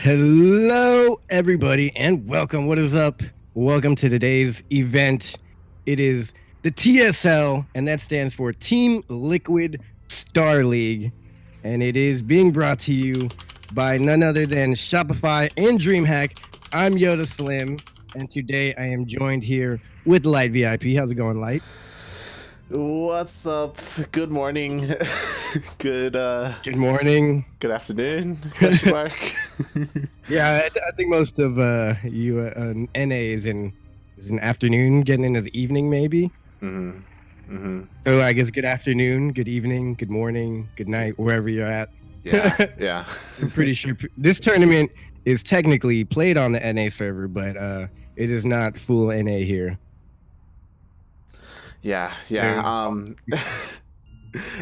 Hello, everybody, and welcome. What is up? Welcome to today's event. It is the TSL, and that stands for Team Liquid StarLeague, and it is being brought to you by none other than Shopify and DreamHack. I'm Yodaslim, and today I am joined here with Light VIP. How's it going, Light? What's up? Good morning. Good morning. Good afternoon. Question mark. Yeah, I think most of you NA is in afternoon, getting into the evening maybe. So I guess good afternoon, good evening, good morning, good night, wherever you're at. Yeah. I'm pretty sure this tournament is technically played on the NA server, but it is not full NA here. Yeah.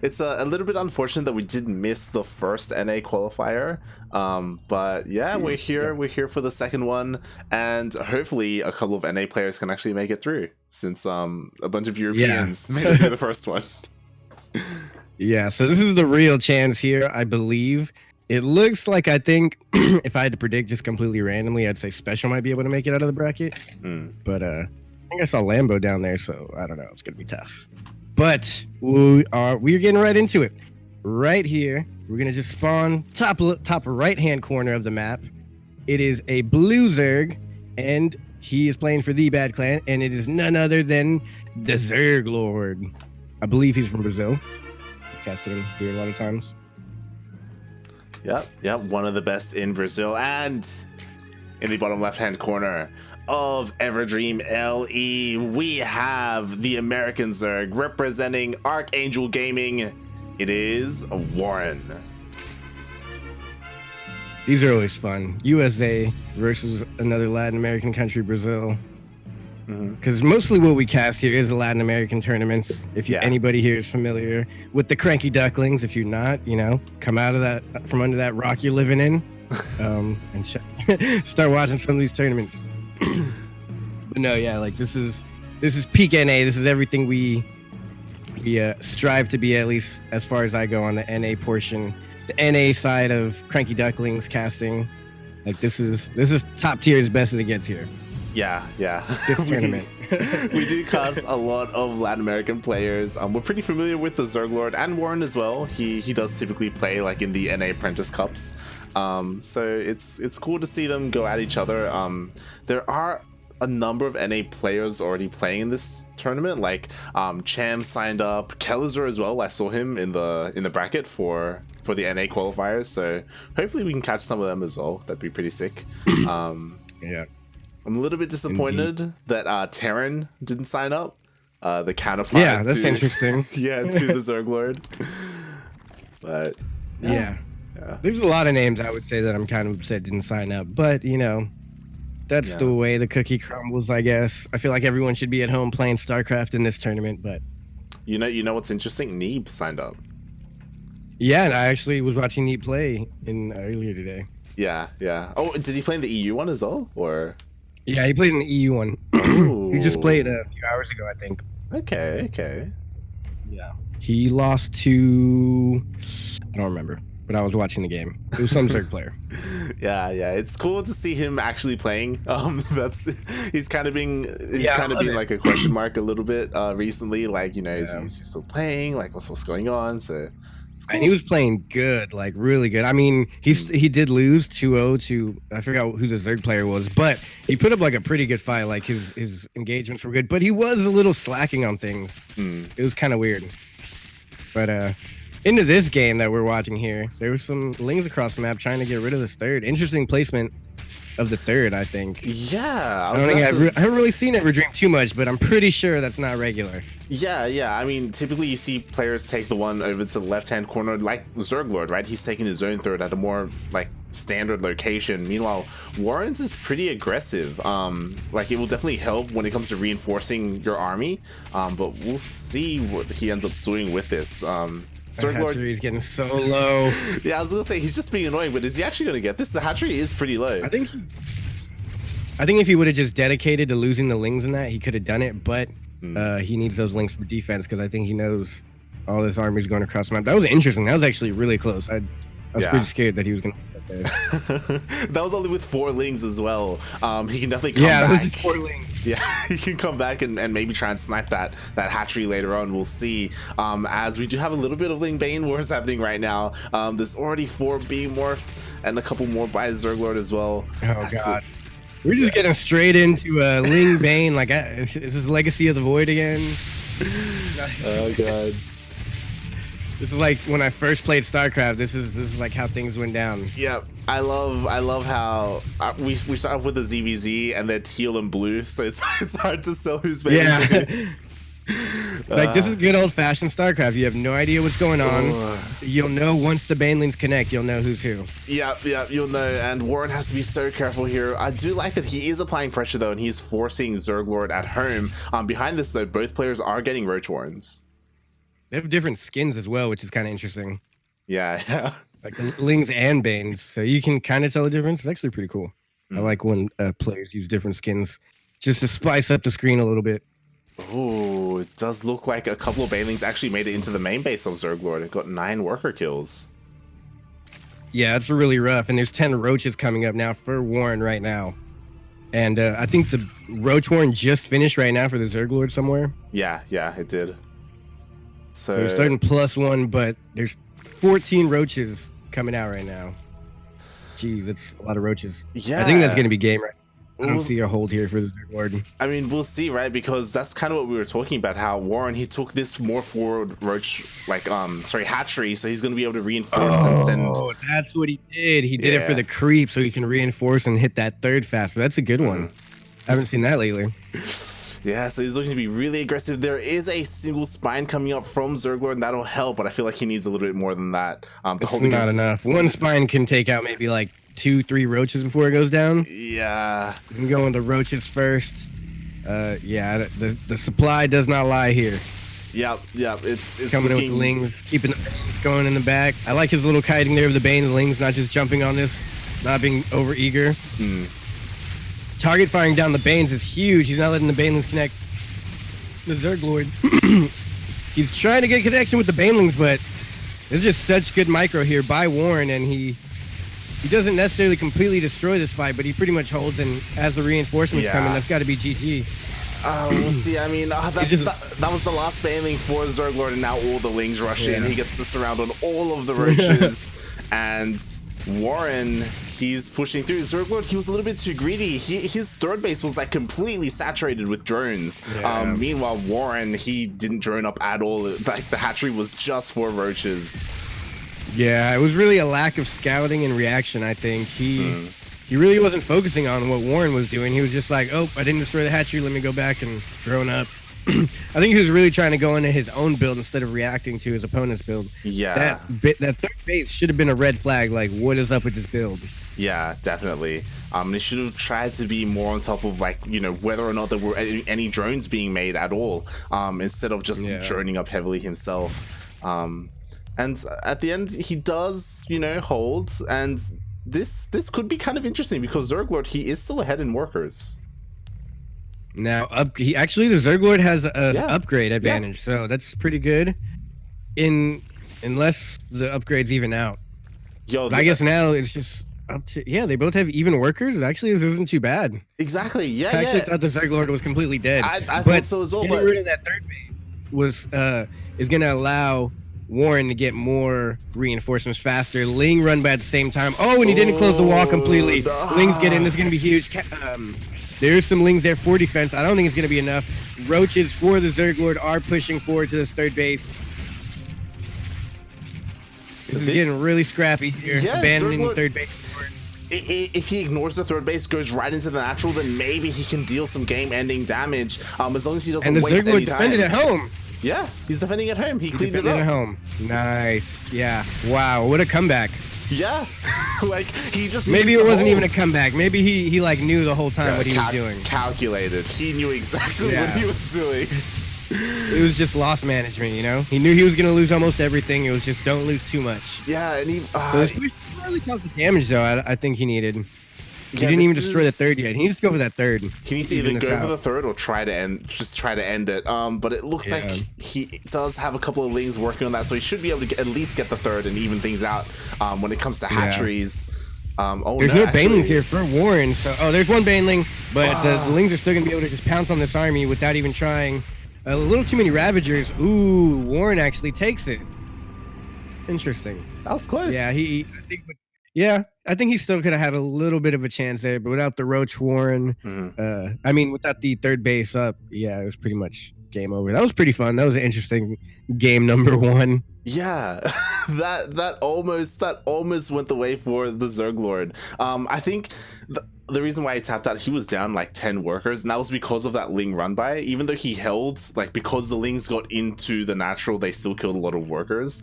It's a little bit unfortunate that we did miss the first NA qualifier, but yeah, we're here. We're here for the second one, and hopefully a couple of NA players can actually make it through, since a bunch of Europeans made it through the first one. Yeah, so this is the real chance here, I believe. It looks like, I think, if I had to predict just completely randomly, I'd say Special might be able to make it out of the bracket. But I think I saw Lambo down there, so I don't know. It's going to be tough. But we're getting right into it. Right here, we're going to just spawn top right-hand corner of the map. It is a blue Zerg, and he is playing for the Bad Clan, and it is none other than TheZergLord. I believe he's from Brazil. I've casted him here a lot of times. Yep, one of the best in Brazil. And in the bottom left-hand corner of Everdream LE, we have the American Zerg representing Archangel Gaming. It is WarreN. These are always fun. USA versus another Latin American country, Brazil. Because mostly what we cast here is the Latin American tournaments. If anybody here is familiar with the CranKy Ducklings, if you're not, come out of that from under that rock you're living in, and start watching some of these tournaments. But no, yeah, like this is peak NA. This is everything we strive to be, at least as far as I go on the NA portion, the NA side of CranKy Ducklings casting. Like this is top tier as best as it gets here. Yeah. This tournament. We do cast a lot of Latin American players. We're pretty familiar with the ZergLord and WarreN as well. He does typically play like in the NA Apprentice Cups. So it's cool to see them go at each other. There are a number of NA players already playing in this tournament. Like Cham signed up, Kellizer as well. I saw him in the bracket for the NA qualifiers. So hopefully we can catch some of them as well. That'd be pretty sick. Yeah. I'm a little bit disappointed that Terran didn't sign up. The counterpart. Yeah, that's interesting. To the ZergLord. But yeah. There's a lot of names I would say that I'm kind of upset didn't sign up, but that's the way the cookie crumbles, I guess. I feel like everyone should be at home playing StarCraft in this tournament, but you know what's interesting? Neeb signed up. Yeah, and I actually was watching Neeb play earlier today. Yeah. Oh, did he play in the EU one as well, or? Yeah, he played in the EU one. He just played a few hours ago, I think. Okay. Yeah. He lost to... I don't remember, but I was watching the game. It was some Zerg player. Yeah. It's cool to see him actually playing. He's kind of been like a question mark a little bit recently. Like, he's still playing. Like, what's going on? So. Cool. And he was playing good, like really good. I mean, he did lose 2-0 to, I forgot who the Zerg player was, but he put up like a pretty good fight. Like his engagements were good, but he was a little slacking on things. It was kind of weird. But into this game that we're watching here, there were some Lings across the map trying to get rid of this third. Interesting placement of the third, I think. Yeah. I haven't really seen Everdream too much, but I'm pretty sure that's not regular. Yeah. I mean, typically you see players take the one over to the left-hand corner, like ZergLord, right? He's taking his own third at a more like standard location. Meanwhile, WarreN's is pretty aggressive. Like it will definitely help when it comes to reinforcing your army. But we'll see what he ends up doing with this. ZergLord, he's getting so low. Yeah, I was gonna say he's just being annoying, but is he actually gonna get this? The hatchery is pretty low. I think if he would have just dedicated to losing the Lings in that, he could have done it. But he needs those Lings for defense because I think he knows all this army's going across the map. That was interesting. That was actually really close. I I was pretty scared that he was gonna. That was only with 4 Lings as well. He can definitely come back. Yeah, just 4 Lings. Yeah, he can come back and maybe try and snipe that hatchery later on. We'll see. As we do have a little bit of Ling Bane wars happening right now. There's already 4 being morphed and a couple more by ZergLord as well. Oh god. We're just getting straight into Ling Bane. Like, is this Legacy of the Void again? Oh god. This is like when I first played StarCraft. This is like how things went down. Yeah, I love how we start off with the ZvZ and they're teal and blue, so it's hard to tell who's making. Yeah. Like, this is good old-fashioned StarCraft. You have no idea what's going on. You'll know once the banelings connect. You'll know who's who. Yeah, you'll know. And WarreN has to be so careful here. I do like that he is applying pressure though, and he's forcing ZergLord at home. Behind this though, both players are getting Roach Warrens. They have different skins as well, which is kind of interesting. Yeah. Like Lings and Banes, so you can kind of tell the difference. It's actually pretty cool. I like when players use different skins just to spice up the screen a little bit. Oh, it does look like a couple of banelings actually made it into the main base of ZergLord and got 9 worker kills. Yeah, it's really rough. And there's 10 roaches coming up now for WarreN right now. And I think the Roach Warren just finished right now for the ZergLord somewhere. Yeah, it did. So we're starting +1, but there's 14 roaches coming out right now. Jeez, that's a lot of roaches. Yeah. I think that's going to be game right. I don't see a hold here for the ZergLord. I mean, we'll see, right? Because that's kind of what we were talking about, how WarreN, he took this more forward roach, hatchery, so he's going to be able to reinforce and send. Oh, that's what he did. He did it for the creep, so he can reinforce and hit that third faster. That's a good one. I haven't seen that lately. Yeah, so he's looking to be really aggressive. There is a single spine coming up from ZergLord, and that'll help, but I feel like he needs a little bit more than that to hold against. Not enough. One spine can take out maybe like 2-3 roaches before it goes down. Yeah. You can go into roaches first. Yeah, the supply does not lie here. Yep. It's coming in with Lings, keeping the Banes going in the back. I like his little kiting there of the Bane. The Lings not just jumping on this, not being over eager. Target firing down the Banes is huge. He's not letting the Banelings connect. The ZergLord, he's trying to get a connection with the Banelings, but there's just such good micro here by WarreN, and he doesn't necessarily completely destroy this fight, but he pretty much holds, and as the reinforcements come in, that's got to be GG. We'll see. I mean, that was the last Baneling for ZergLord, and now all the Lings rush in. He gets to surround on all of the roaches, and WarreN, he's pushing through. ZergLord, he was a little bit too greedy. His third base was like completely saturated with drones. Meanwhile, WarreN, he didn't drone up at all. Like, the hatchery was just for roaches. Yeah, it was really a lack of scouting and reaction, I think. He really wasn't focusing on what WarreN was doing. He was just like, oh, I didn't destroy the hatchery, let me go back and drone up. I think he was really trying to go into his own build instead of reacting to his opponent's build. Yeah. That third base should have been a red flag, like, what is up with this build? Yeah, definitely. They should have tried to be more on top of, like, you know, whether or not there were any drones being made at all, instead of just droning up heavily himself. And at the end, he does, you know, hold, and this could be kind of interesting because ZergLord, he is still ahead in workers. Now, the ZergLord has an upgrade advantage, so that's pretty good. Unless the upgrades even out. I guess now it's just up to they both have even workers. Actually, this isn't too bad. Exactly. Yeah. I actually thought the ZergLord was completely dead. I thought so as well. Getting rid of that third base is going to allow WarreN to get more reinforcements faster. Ling run by at the same time. Oh, and he didn't close the wall completely. Lings get in. This is going to be huge. There's some Lings there for defense. I don't think it's going to be enough. Roaches for the ZergLord are pushing forward to this third base. This is getting really scrappy here. Abandoning the third base. If he ignores the third base, goes right into the natural, then maybe he can deal some game-ending damage. As long as he doesn't waste any time. And the ZergLord defended at home. Yeah, he's defending at home. He cleaned it up. At home. Nice. Yeah. Wow. What a comeback. Yeah. Like, he just maybe it wasn't even a comeback. Maybe he like knew the whole time what he was doing. Calculated. He knew exactly what he was doing. It was just loss management, you know? He knew he was going to lose almost everything. It was just don't lose too much. Yeah, and he... so it's really tough the damage, though, I think he needed. He didn't even destroy the third yet. He needs to go for that third. He needs to either go for the third or try to end it. But it looks like he does have a couple of lings working on that, so he should be able to at least get the third and even things out when it comes to hatcheries. There's no banelings here for WarreN. So, there's one baneling, but the lings are still going to be able to just pounce on this army without even trying. A little too many Ravagers. Ooh, WarreN actually takes it. Interesting. That was close. Yeah, I think he still could have had a little bit of a chance there, but without the Roach WarreN, without the third base up, it was pretty much game over. That was pretty fun. That was an interesting game number 1. Yeah, that almost went the way for the ZergLord. I think the reason why he tapped out, he was down like 10 workers, and that was because of that ling run by. Even though he held, like, because the lings got into the natural, they still killed a lot of workers.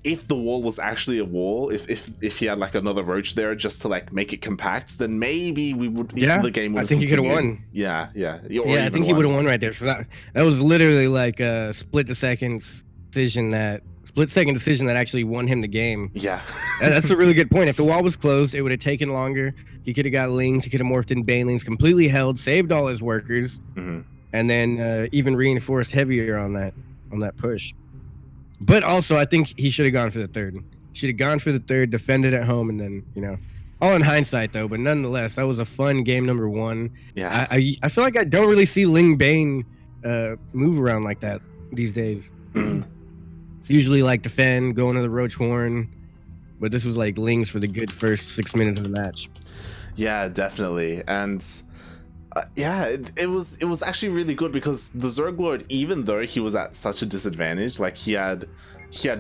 If the wall was actually a wall, if he had like another roach there just to like make it compact, then maybe we would. The game would. I think he could have won. Yeah. I think he would have won right there. So that was literally like a split second decision that actually won him the game. Yeah. That's a really good point. If the wall was closed, it would have taken longer. He could have got lings. He could have morphed in banelings, completely held, saved all his workers, and then even reinforced heavier on that push. But also, I think he should have gone for the third. Should have gone for the third, defended at home, and then, all in hindsight though. But nonetheless, that was a fun game number 1. Yeah. I feel like I don't really see Ling Bane move around like that these days. It's usually like defend, go into the Roach WarreN, but this was like lings for the good first 6 minutes of the match. Yeah, definitely. And it was actually really good because the ZergLord, even though he was at such a disadvantage, like he had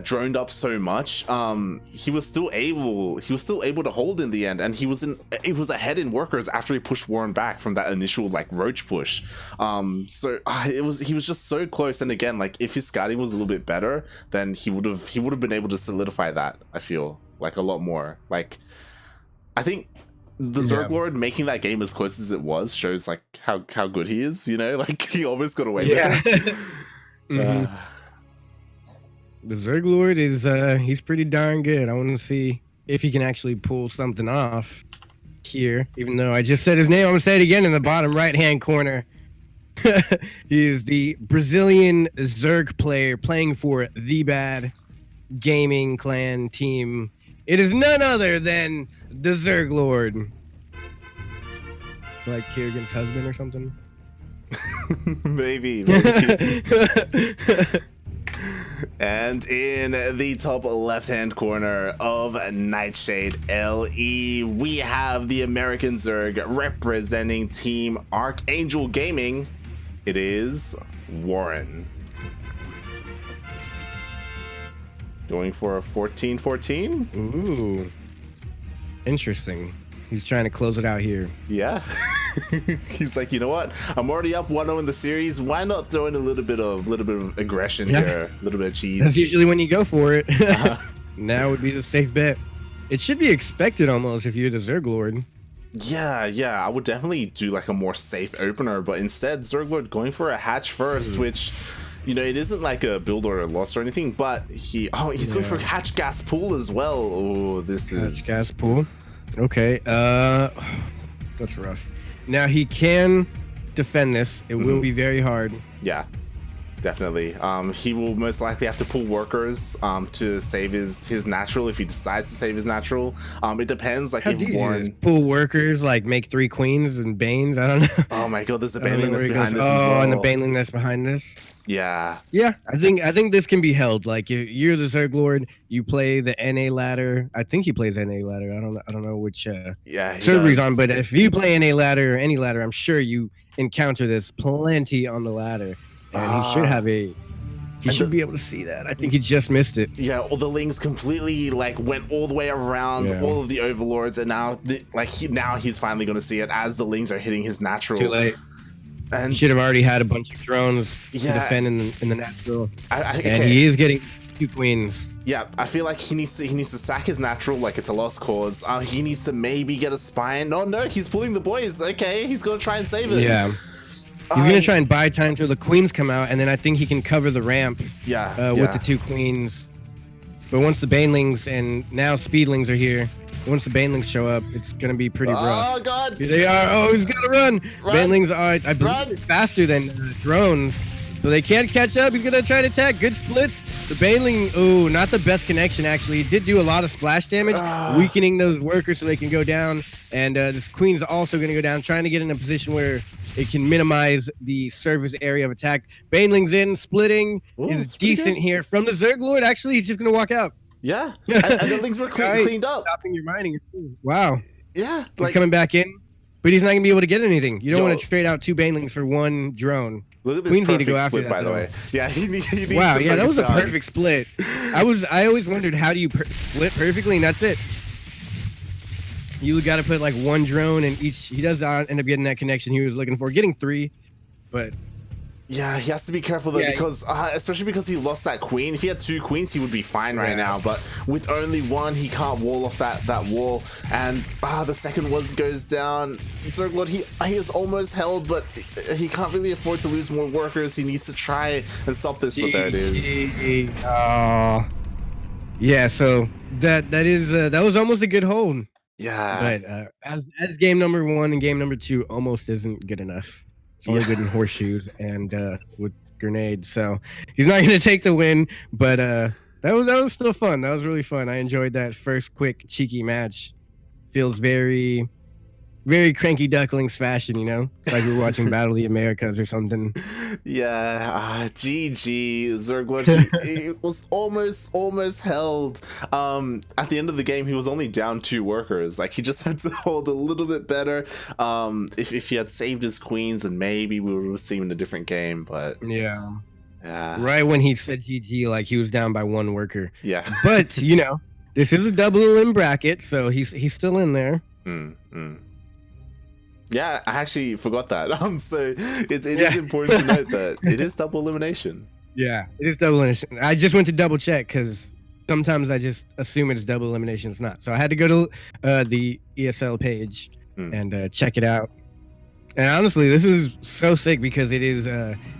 droned up so much, he was still able to hold in the end, and he was ahead in workers after he pushed WarreN back from that initial like roach push. He was just so close. And again, like, if his scouting was a little bit better, then he would have been able to solidify that, I feel like, a lot more. Like, I think the ZergLord making that game as close as it was shows like how good he is, like he almost got away with it. The ZergLord is he's pretty darn good. I want to see if he can actually pull something off here, even though I just said his name. I'm gonna say it again in the bottom right hand corner. He is the Brazilian Zerg player playing for the Bad Gaming Clan team. It is none other than the ZergLord. Like Kiergan's husband or something? Maybe. And in the top left-hand corner of Nightshade LE, we have the American Zerg representing Team Archangel Gaming. It is WarreN. Going for a 14-14. Ooh, interesting. He's trying to close it out here. Yeah. He's like, you know what? I'm already up 1-0 in the series. Why not throw in a little bit of aggression here, a little bit of cheese? That's usually when you go for it. Now would be the safe bet. It should be expected almost if you're the ZergLord. Yeah. I would definitely do like a more safe opener, but instead ZergLord going for a hatch first, which, it isn't like a build or a loss or anything, but he's going for hatch gas pool as well. Oh, this is hatch gas pool. Okay, that's rough. Now he can defend this. It will be very hard. Yeah, definitely. He will most likely have to pull workers to save his natural if he decides to save his natural. It depends. Like, if WarreN pull workers, like make 3 queens and banes. I don't know. Oh my god, there's a baneling that's behind this as well. Oh, and the baneling that's behind this. Yeah. I think this can be held. Like, if you're the ZergLord, you play the NA ladder. I think he plays NA ladder. I don't know which server he's on, but if you play NA ladder or any ladder, I'm sure you encounter this plenty on the ladder, and he should have he should be able to see that. I think he just missed it. Yeah, all the lings completely like went all the way around all of the overlords, and now he's finally going to see it as the lings are hitting his natural. Too late. And should have already had a bunch of drones to defend in the natural. And he is getting 2 queens. Yeah, I feel like he needs to sack his natural like it's a lost cause. He needs to maybe get a spine. Oh no, he's pulling the boys. Okay, he's gonna try and save it. Yeah. He's gonna try and buy time till the queens come out, and then I think he can cover the ramp. With the 2 queens. But once the banelings and now speedlings are here, once the Banelings show up, it's gonna be pretty rough. Oh God! Here they are. Oh, he's gotta run. Banelings are, I believe, faster than drones, so they can't catch up. He's gonna try to attack. Good splits. The Baneling, oh, not the best connection actually. He did do a lot of splash damage, weakening those workers so they can go down. And this Queen's also gonna go down, trying to get in a position where it can minimize the service area of attack. Baneling's in, splitting is decent here from the ZergLord. Actually, he's just gonna walk out. Yeah, and the things were cleaned up. Stopping your mining. Wow. Yeah, he's coming back in, but he's not gonna be able to get anything. You don't want to trade out 2 Banelings for 1 drone. Look at this Queens perfect split, by the way. Yeah, he needs wow, yeah, that was a perfect split. I always wondered, how do you split perfectly, and that's it. You got to put like 1 drone in each. He does end up getting that connection he was looking for, getting 3, but yeah, he has to be careful though, because especially because he lost that queen. If he had 2 queens, he would be fine right now. But with only 1, he can't wall off that wall. And the second one goes down. ZergLord, he is almost held, but he can't really afford to lose more workers. He needs to try and stop this. But there it is. Yeah. So that was almost a good hold. Yeah. But as game number 1 and game number 2 almost isn't good enough. It's only good in horseshoes and with grenades. So he's not going to take the win, but that was still fun. That was really fun. I enjoyed that first quick cheeky match. Feels very, very CranKy Ducklings fashion, you know? It's like we're watching Battle of the Americas or something. Yeah, GG. ZergLord, he was almost held. At the end of the game, he was only down 2 workers. Like, he just had to hold a little bit better. If he had saved his queens, then maybe we would have seen a different game, but yeah. Right when he said GG, like, he was down by 1 worker. Yeah. But, you know, this is a double elim bracket, so he's still in there. Yeah, I actually forgot that. So it is important to note that it is double elimination. Yeah, it is double elimination. I just went to double check because sometimes I just assume it's double elimination. It's not. So I had to go to the ESL page and check it out. And honestly, this is so sick because it is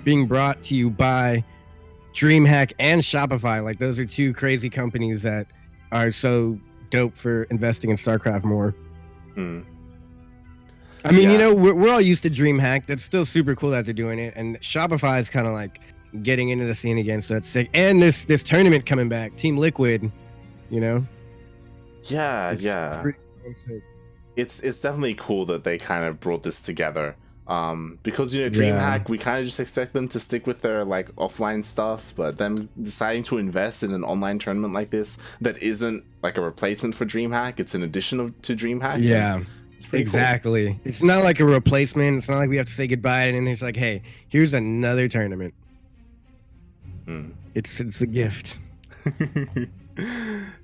being brought to you by DreamHack and Shopify. Like, those are 2 crazy companies that are so dope for investing in StarCraft more. I mean, you know, we're all used to DreamHack. That's still super cool that they're doing it. And Shopify is kind of like getting into the scene again, so that's sick. And this tournament coming back, Team Liquid, you know? Yeah, it's definitely cool that they kind of brought this together. Because, you know, DreamHack, we kind of just expect them to stick with their like offline stuff, but them deciding to invest in an online tournament like this that isn't like a replacement for DreamHack, it's an addition to DreamHack. Yeah. Exactly. Cool. It's not like a replacement. It's not like we have to say goodbye and it's like, hey, here's another tournament. It's a gift.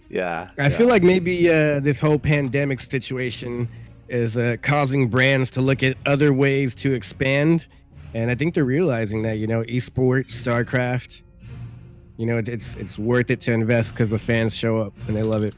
Yeah. I feel like maybe this whole pandemic situation is causing brands to look at other ways to expand, and I think they're realizing that, you know, esports, StarCraft, you know, it's worth it to invest because the fans show up and they love it.